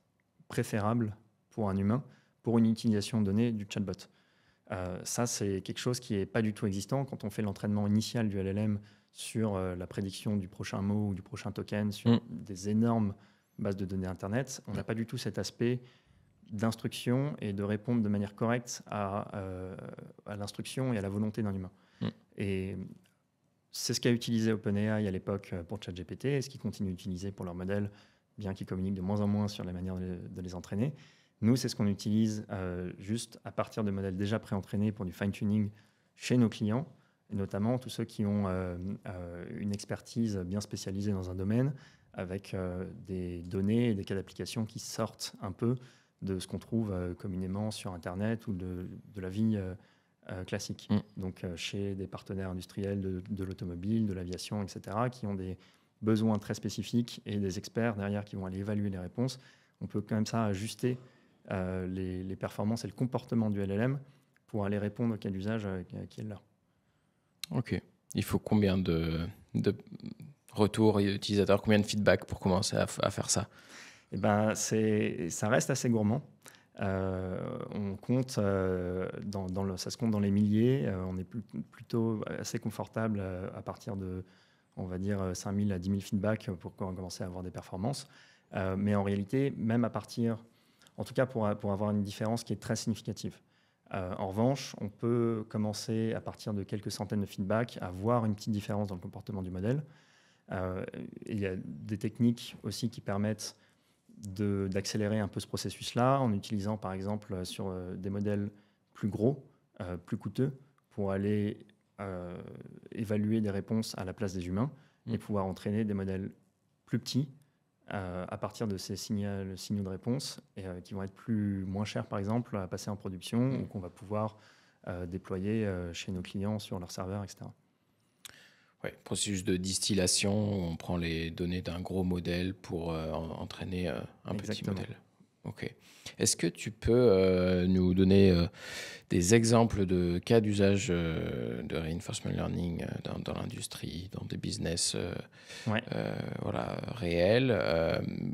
préférables pour un humain pour une utilisation donnée du chatbot. Ça, c'est quelque chose qui n'est pas du tout existant. Quand on fait l'entraînement initial du LLM sur la prédiction du prochain mot ou du prochain token, sur des énormes bases de données Internet, on n'a pas du tout cet aspect d'instruction et de répondre de manière correcte à l'instruction et à la volonté d'un humain. Et c'est ce qu'a utilisé OpenAI à l'époque pour ChatGPT et ce qu'ils continuent d'utiliser pour leur modèle, bien qu'ils communiquent de moins en moins sur la manière de les entraîner. Nous, c'est ce qu'on utilise juste à partir de modèles déjà pré-entraînés pour du fine-tuning chez nos clients, et notamment tous ceux qui ont une expertise bien spécialisée dans un domaine, avec des données et des cas d'application qui sortent un peu de ce qu'on trouve communément sur Internet ou de la vie classique. Donc chez des partenaires industriels de l'automobile, de l'aviation, etc., qui ont des besoins très spécifiques et des experts derrière qui vont aller évaluer les réponses. On peut quand même ça ajuster les performances et le comportement du LLM pour aller répondre au cas d'usage qui est là. Ok. Il faut combien de retours utilisateurs, combien de feedback pour commencer à faire ça? Eh ben, ça reste assez gourmand. On compte, ça se compte dans les milliers. On est plutôt assez confortable à partir de, on va dire, 5 000 à 10 000 feedbacks pour commencer à avoir des performances. Mais en réalité, même à partir, en tout cas pour avoir une différence qui est très significative. En revanche, on peut commencer à partir de quelques centaines de feedbacks à voir une petite différence dans le comportement du modèle. Il y a des techniques aussi qui permettent d'accélérer un peu ce processus-là en utilisant par exemple sur des modèles plus gros, plus coûteux, pour aller évaluer des réponses à la place des humains et pouvoir entraîner des modèles plus petits à partir de ces signaux de réponse et qui vont être moins chers par exemple à passer en production ou qu'on va pouvoir déployer chez nos clients sur leur serveur, etc. Ouais, processus de distillation, on prend les données d'un gros modèle pour entraîner un Exactement. petit modèle. Ok. Est-ce que tu peux nous donner des exemples de cas d'usage de reinforcement learning dans l'industrie, dans des business Ouais. voilà, réels,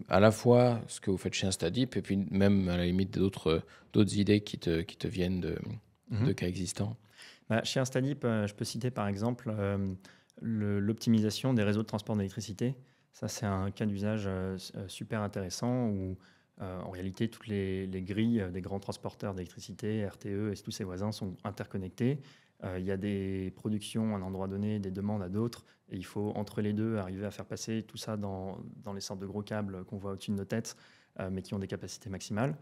à la fois ce que vous faites chez InstaDeep et puis même à la limite d'autres idées qui te viennent de cas existants? Chez InstaDeep, je peux citer par exemple l'optimisation des réseaux de transport d'électricité. Ça, c'est un cas d'usage super intéressant où, en réalité, toutes les grilles des grands transporteurs d'électricité, RTE et tous ses voisins sont interconnectés. Il y a des productions à un endroit donné, des demandes à d'autres, et il faut, entre les deux, arriver à faire passer tout ça dans les sortes de gros câbles qu'on voit au-dessus de nos têtes, mais qui ont des capacités maximales.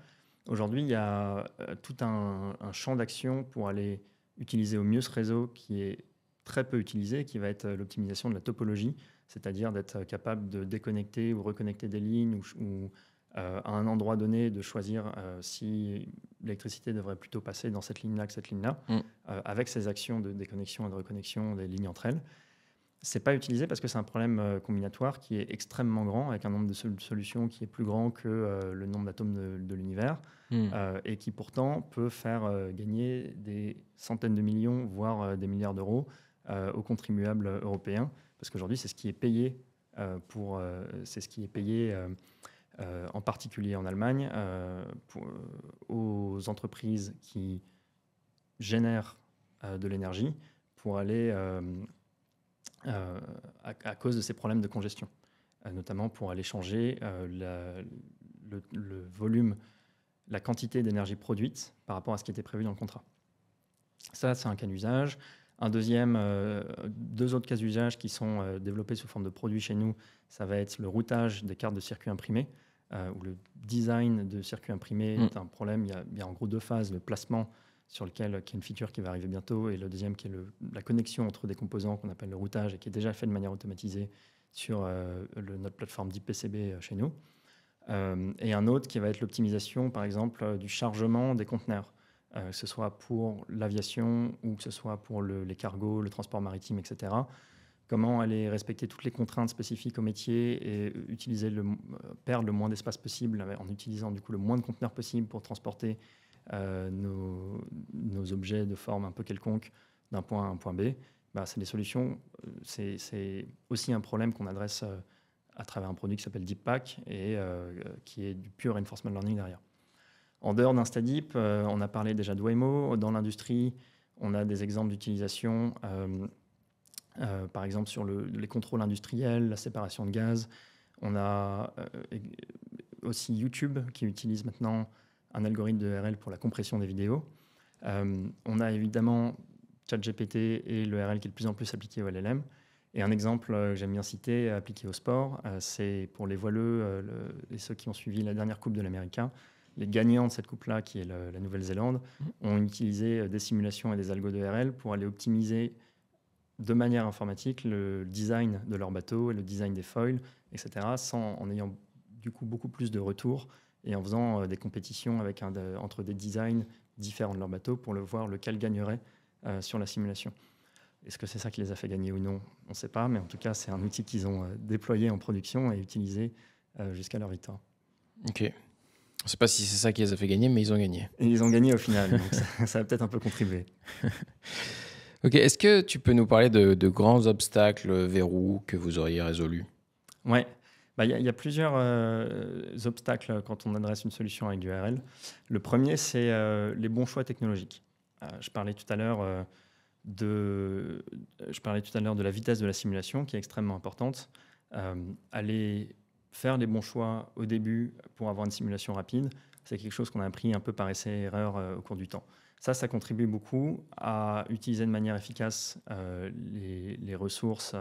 Aujourd'hui, il y a tout un champ d'action pour aller utiliser au mieux ce réseau qui est très peu utilisé, qui va être l'optimisation de la topologie, c'est-à-dire d'être capable de déconnecter ou reconnecter des lignes ou à un endroit donné de choisir si l'électricité devrait plutôt passer dans cette ligne-là que cette ligne-là, avec ces actions de déconnexion et de reconnexion des lignes entre elles. Ce n'est pas utilisé parce que c'est un problème combinatoire qui est extrêmement grand, avec un nombre de solutions qui est plus grand que le nombre d'atomes de l'univers, et qui pourtant peut faire gagner des centaines de millions, voire des milliards d'euros aux contribuables européens, parce qu'aujourd'hui, c'est ce qui est payé en particulier en Allemagne, aux entreprises qui génèrent de l'énergie pour aller à cause de ces problèmes de congestion, notamment pour aller changer le volume, la quantité d'énergie produite par rapport à ce qui était prévu dans le contrat. Ça, c'est un cas d'usage. Deux autres cas d'usage qui sont développés sous forme de produits chez nous, ça va être le routage des cartes de circuits imprimés, où le design de circuits imprimés est un problème. Il y a en gros deux phases, le placement qui est une feature qui va arriver bientôt, et le deuxième qui est la connexion entre des composants qu'on appelle le routage et qui est déjà fait de manière automatisée sur notre plateforme d'IPCB chez nous. Et un autre qui va être l'optimisation, par exemple, du chargement des conteneurs, que ce soit pour l'aviation ou que ce soit pour les cargos, le transport maritime, etc. Comment aller respecter toutes les contraintes spécifiques au métier et perdre le moins d'espace possible en utilisant du coup le moins de conteneurs possible pour transporter nos objets de forme un peu quelconque d'un point A à un point B. C'est des solutions. C'est aussi un problème qu'on adresse à travers un produit qui s'appelle DeepPack et qui est du pure reinforcement learning derrière. En dehors d'InstaDeep, on a parlé déjà de Waymo. Dans l'industrie, on a des exemples d'utilisation, par exemple sur les contrôles industriels, la séparation de gaz. On a aussi YouTube qui utilise maintenant un algorithme de RL pour la compression des vidéos. On a évidemment ChatGPT et le RL qui est de plus en plus appliqué au LLM. Et un exemple que j'aime bien citer, appliqué au sport, c'est pour les voileux et ceux qui ont suivi la dernière Coupe de l'Américain. Les gagnants de cette coupe-là, qui est la Nouvelle-Zélande, ont utilisé des simulations et des algos de RL pour aller optimiser de manière informatique le design de leur bateau et le design des foils, etc., en ayant du coup beaucoup plus de retours et en faisant des compétitions entre des designs différents de leur bateau pour voir lequel gagnerait sur la simulation. Est-ce que c'est ça qui les a fait gagner ou non? On ne sait pas, mais en tout cas, c'est un outil qu'ils ont déployé en production et utilisé jusqu'à leur victoire. Ok. On ne sait pas si c'est ça qui les a fait gagner, mais ils ont gagné. Et ils ont gagné au final, donc ça a peut-être un peu contribué. Ok, est-ce que tu peux nous parler de grands obstacles, verrous que vous auriez résolus? Ouais, il y a plusieurs obstacles quand on adresse une solution avec du RL. Le premier, c'est les bons choix technologiques. Je parlais tout à l'heure de la vitesse de la simulation qui est extrêmement importante. Aller faire les bons choix au début pour avoir une simulation rapide, c'est quelque chose qu'on a appris un peu par essai-erreur au cours du temps. Ça contribue beaucoup à utiliser de manière efficace les ressources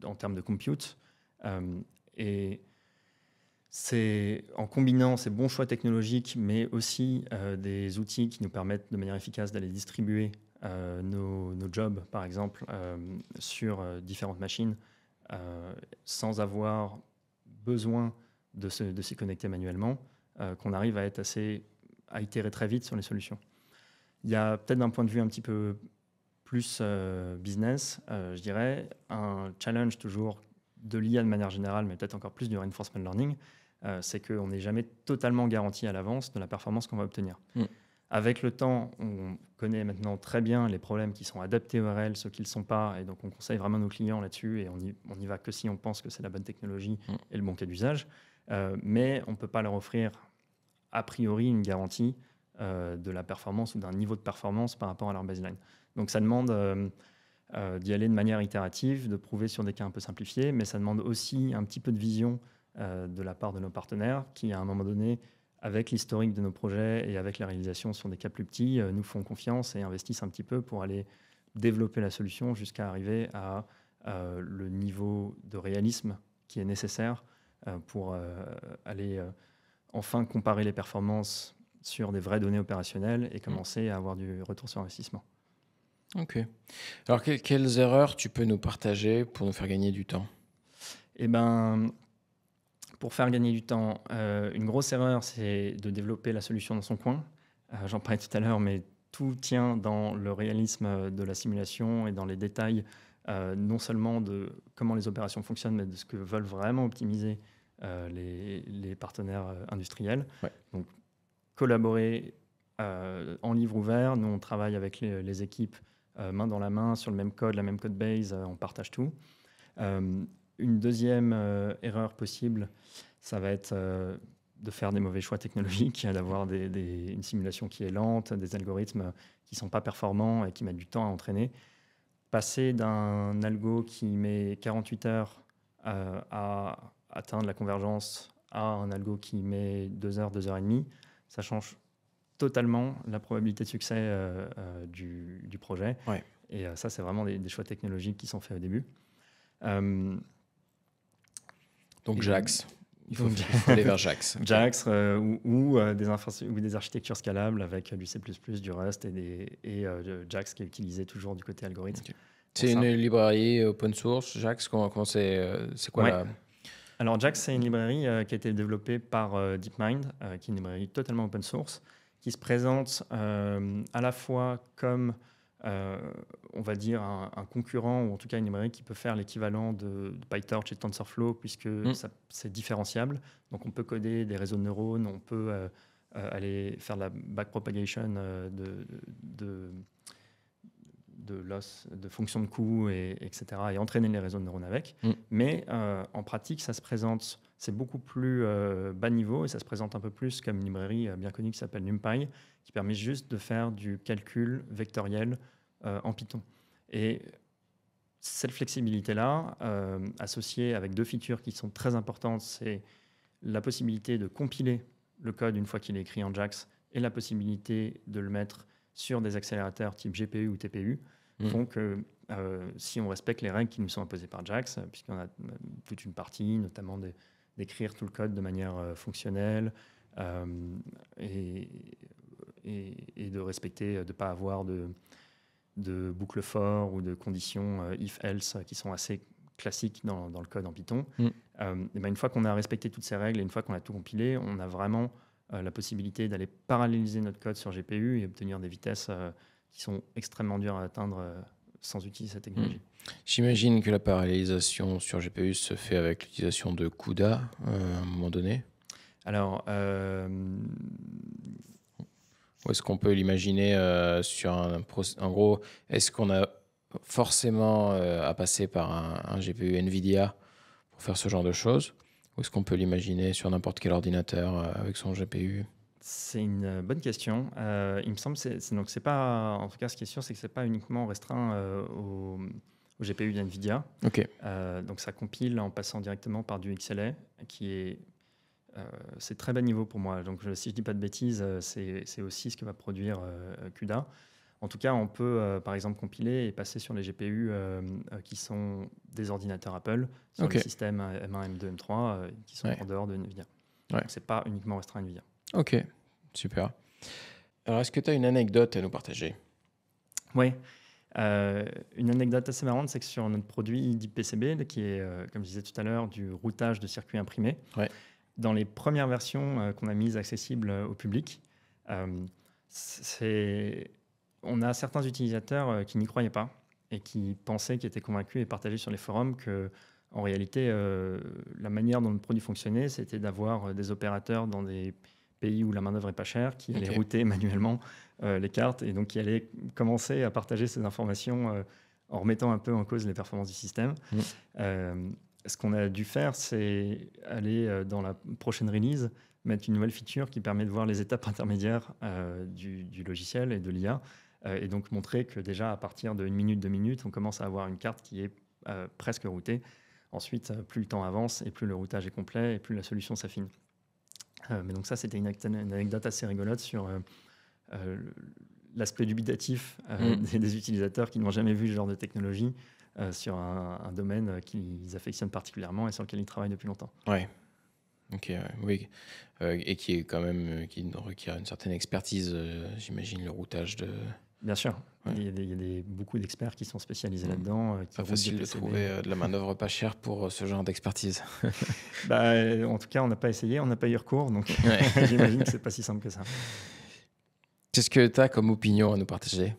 en termes de compute. Et c'est en combinant ces bons choix technologiques, mais aussi des outils qui nous permettent de manière efficace d'aller distribuer nos jobs, par exemple, sur différentes machines, sans avoir besoin de s'y connecter manuellement, qu'on arrive à itérer très vite sur les solutions. Il y a peut-être d'un point de vue un petit peu plus business, je dirais, un challenge toujours de l'IA de manière générale, mais peut-être encore plus du reinforcement learning, c'est qu'on n'est jamais totalement garanti à l'avance de la performance qu'on va obtenir. Avec le temps, on connaît maintenant très bien les problèmes qui sont adaptés au RL, ceux qui ne le sont pas, et donc on conseille vraiment nos clients là-dessus, et on y va que si on pense que c'est la bonne technologie et le bon cas d'usage. Mais on ne peut pas leur offrir a priori une garantie de la performance ou d'un niveau de performance par rapport à leur baseline. Donc ça demande d'y aller de manière itérative, de prouver sur des cas un peu simplifiés, mais ça demande aussi un petit peu de vision de la part de nos partenaires qui, à un moment donné, avec l'historique de nos projets et avec la réalisation sur des cas plus petits, nous font confiance et investissent un petit peu pour aller développer la solution jusqu'à arriver à le niveau de réalisme qui est nécessaire pour aller enfin comparer les performances sur des vraies données opérationnelles et commencer à avoir du retour sur investissement. Ok. Alors, quelles erreurs tu peux nous partager pour nous faire gagner du temps? Eh ben, pour faire gagner du temps, une grosse erreur, c'est de développer la solution dans son coin. J'en parlais tout à l'heure, mais tout tient dans le réalisme de la simulation et dans les détails, non seulement de comment les opérations fonctionnent, mais de ce que veulent vraiment optimiser les partenaires industriels. Ouais. Donc, collaborer en livre ouvert. Nous, on travaille avec les équipes main dans la main sur le même code, la même code base, on partage tout. Une deuxième erreur possible, ça va être de faire des mauvais choix technologiques, d'avoir une simulation qui est lente, des algorithmes qui ne sont pas performants et qui mettent du temps à entraîner. Passer d'un algo qui met 48 heures à atteindre la convergence à un algo qui met 2 heures, 2 heures et demie, ça change totalement la probabilité de succès du projet. Ouais. Et ça, c'est vraiment des choix technologiques qui sont faits au début. Donc JAX. Il faut aller vers JAX. Okay. JAX ou des architectures scalables avec du C++, du Rust et JAX qui est utilisé toujours du côté algorithme. Okay. C'est une librairie open source, JAX. Comment c'est quoi la... Alors JAX, c'est une librairie qui a été développée par DeepMind, qui est une librairie totalement open source, qui se présente à la fois comme on va dire un concurrent, ou en tout cas une librairie qui peut faire l'équivalent de PyTorch et TensorFlow, puisque c'est différenciable. Donc on peut coder des réseaux de neurones, on peut aller faire de la backpropagation de fonctions de coût, etc., et entraîner les réseaux de neurones avec. Mais en pratique, ça se présente, c'est beaucoup plus bas niveau, et ça se présente un peu plus comme une librairie bien connue qui s'appelle NumPy, qui permet juste de faire du calcul vectoriel en Python. Et cette flexibilité-là, associée avec deux features qui sont très importantes, c'est la possibilité de compiler le code une fois qu'il est écrit en JAX et la possibilité de le mettre sur des accélérateurs type GPU ou TPU, font que si on respecte les règles qui nous sont imposées par JAX, puisqu'on a toute une partie, notamment d'écrire tout le code de manière fonctionnelle et de respecter, de ne pas avoir de boucles for ou de conditions if-else qui sont assez classiques dans le code en Python. Et ben une fois qu'on a respecté toutes ces règles et une fois qu'on a tout compilé, on a vraiment la possibilité d'aller paralléliser notre code sur GPU et obtenir des vitesses qui sont extrêmement dures à atteindre sans utiliser cette technologie. J'imagine que la parallélisation sur GPU se fait avec l'utilisation de CUDA à un moment donné. Alors, ou est-ce qu'on peut l'imaginer sur en gros, est-ce qu'on a forcément à passer par un GPU NVIDIA pour faire ce genre de choses? Ou est-ce qu'on peut l'imaginer sur n'importe quel ordinateur avec son GPU? C'est une bonne question. Il me semble donc c'est pas, en tout cas, ce qui est sûr, c'est que c'est pas uniquement restreint au GPU d'NVIDIA. Ok. Donc ça compile en passant directement par du XLA, c'est très bas niveau pour moi. Donc si je dis pas de bêtises, c'est aussi ce que va produire CUDA. En tout cas, on peut par exemple compiler et passer sur les GPU qui sont des ordinateurs Apple, sur les systèmes M1, M2, M3 qui sont en dehors de NVIDIA. Donc c'est pas uniquement restreint à NVIDIA. Ok, super. Alors est-ce que tu as une anecdote à nous partager? Oui. Une anecdote assez marrante, c'est que sur notre produit DeepPCB, qui est, comme je disais tout à l'heure, du routage de circuits imprimés, dans les premières versions qu'on a mises accessibles au public, on a certains utilisateurs qui n'y croyaient pas et qui pensaient, qui étaient convaincus et partagés sur les forums que, en réalité, la manière dont le produit fonctionnait, c'était d'avoir des opérateurs dans des pays où la main-d'œuvre est pas chère, qui allaient router manuellement les cartes et donc qui allaient commencer à partager ces informations en remettant un peu en cause les performances du système. Ce qu'on a dû faire, c'est aller dans la prochaine release, mettre une nouvelle feature qui permet de voir les étapes intermédiaires du logiciel et de l'IA, et donc montrer que déjà à partir de 1 minute, 2 minutes, on commence à avoir une carte qui est presque routée. Ensuite, plus le temps avance et plus le routage est complet et plus la solution s'affine. Mais donc ça, c'était une anecdote assez rigolote sur l'aspect dubitatif des utilisateurs qui n'ont jamais vu ce genre de technologie sur un domaine qu'ils affectionnent particulièrement et sur lequel ils travaillent depuis longtemps. Ouais. Ok, oui. Et qui est quand même qui requiert une certaine expertise, j'imagine, le routage de... Bien sûr. Ouais. Il y a beaucoup d'experts qui sont spécialisés là-dedans. Pas facile de trouver de la main-d'œuvre pas chère pour ce genre d'expertise. En tout cas, on n'a pas essayé, on n'a pas eu recours, donc j'imagine que c'est pas si simple que ça. Qu'est-ce que tu as comme opinion à nous partager?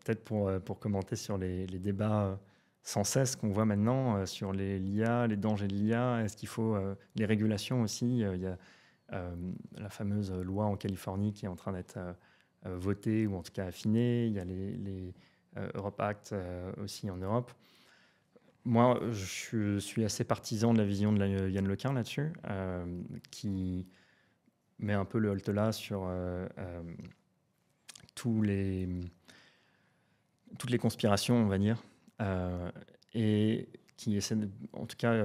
Peut-être pour commenter sur les débats sans cesse qu'on voit maintenant sur l'IA, les dangers de l'IA, est-ce qu'il faut les régulations aussi? Il y a la fameuse loi en Californie qui est en train d'être votée ou en tout cas affinée. Il y a les Europe Act aussi en Europe. Moi, je suis assez partisan de la vision de Yann Lequin là-dessus, qui met un peu le holtelas sur toutes les conspirations, on va dire, et qui essaie, en tout cas,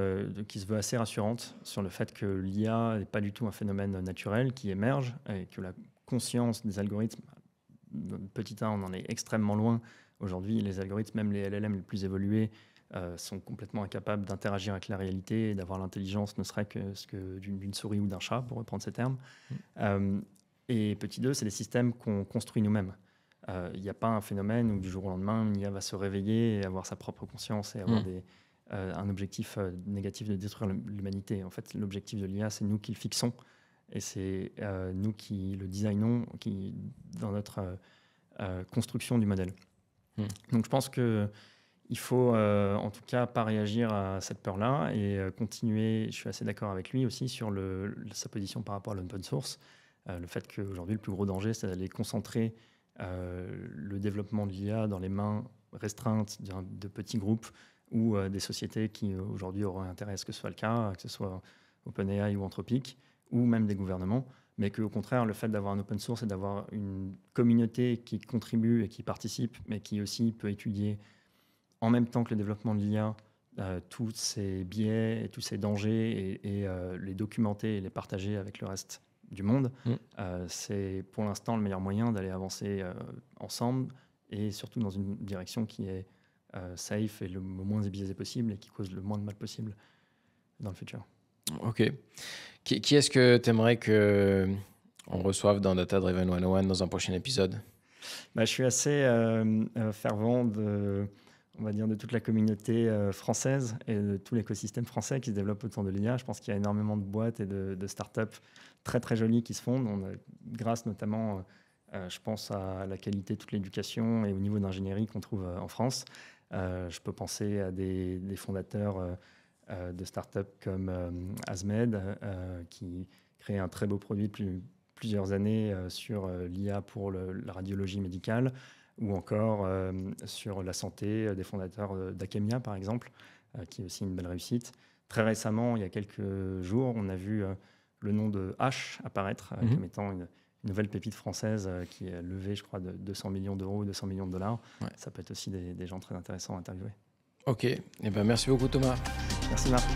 qui se veut assez rassurante sur le fait que l'IA n'est pas du tout un phénomène naturel qui émerge et que la conscience des algorithmes, petit 1, on en est extrêmement loin. Aujourd'hui, les algorithmes, même les LLM les plus évolués, sont complètement incapables d'interagir avec la réalité et d'avoir l'intelligence, ne serait que d'une souris ou d'un chat, pour reprendre ces termes. Et petit 2, c'est des systèmes qu'on construit nous-mêmes. Il n'y a pas un phénomène où du jour au lendemain, l'IA va se réveiller et avoir sa propre conscience et avoir un objectif négatif de détruire l'humanité. En fait, l'objectif de l'IA, c'est nous qui le fixons et c'est nous qui le designons dans notre construction du modèle. Donc je pense qu'il faut en tout cas pas réagir à cette peur-là et continuer, je suis assez d'accord avec lui aussi sur sa position par rapport à l'open source. Le fait qu'aujourd'hui, le plus gros danger, c'est d'aller concentrer le développement de l'IA dans les mains restreintes de petits groupes ou des sociétés qui aujourd'hui auraient intérêt à ce que ce soit le cas, que ce soit OpenAI ou Anthropic, ou même des gouvernements, mais qu'au contraire, le fait d'avoir un open source et d'avoir une communauté qui contribue et qui participe, mais qui aussi peut étudier en même temps que le développement de l'IA tous ces biais et tous ces dangers et les documenter et les partager avec le reste du monde, c'est pour l'instant le meilleur moyen d'aller avancer ensemble et surtout dans une direction qui est safe et le moins biaisée possible et qui cause le moins de mal possible dans le futur. Ok. Qui est-ce que tu aimerais qu'on reçoive dans Data Driven 101 dans un prochain épisode? Je suis assez fervent on va dire de toute la communauté française et de tout l'écosystème français qui se développe autour de l'IA. Je pense qu'il y a énormément de boîtes et de startups très très jolies qui se fondent, grâce notamment, je pense, à la qualité de toute l'éducation et au niveau d'ingénierie qu'on trouve en France. Je peux penser à des fondateurs de startups comme Azmed, qui crée un très beau produit depuis plusieurs années sur l'IA pour la radiologie médicale, ou encore sur la santé, des fondateurs d'Akemia, par exemple, qui est aussi une belle réussite. Très récemment, il y a quelques jours, on a vu le nom de H apparaître comme étant nouvelle pépite française qui est levée, je crois, de 200 millions d'euros, 200 millions de dollars. Ouais. Ça peut être aussi des gens très intéressants à interviewer. Ok, eh ben, merci beaucoup Thomas. Merci Marc.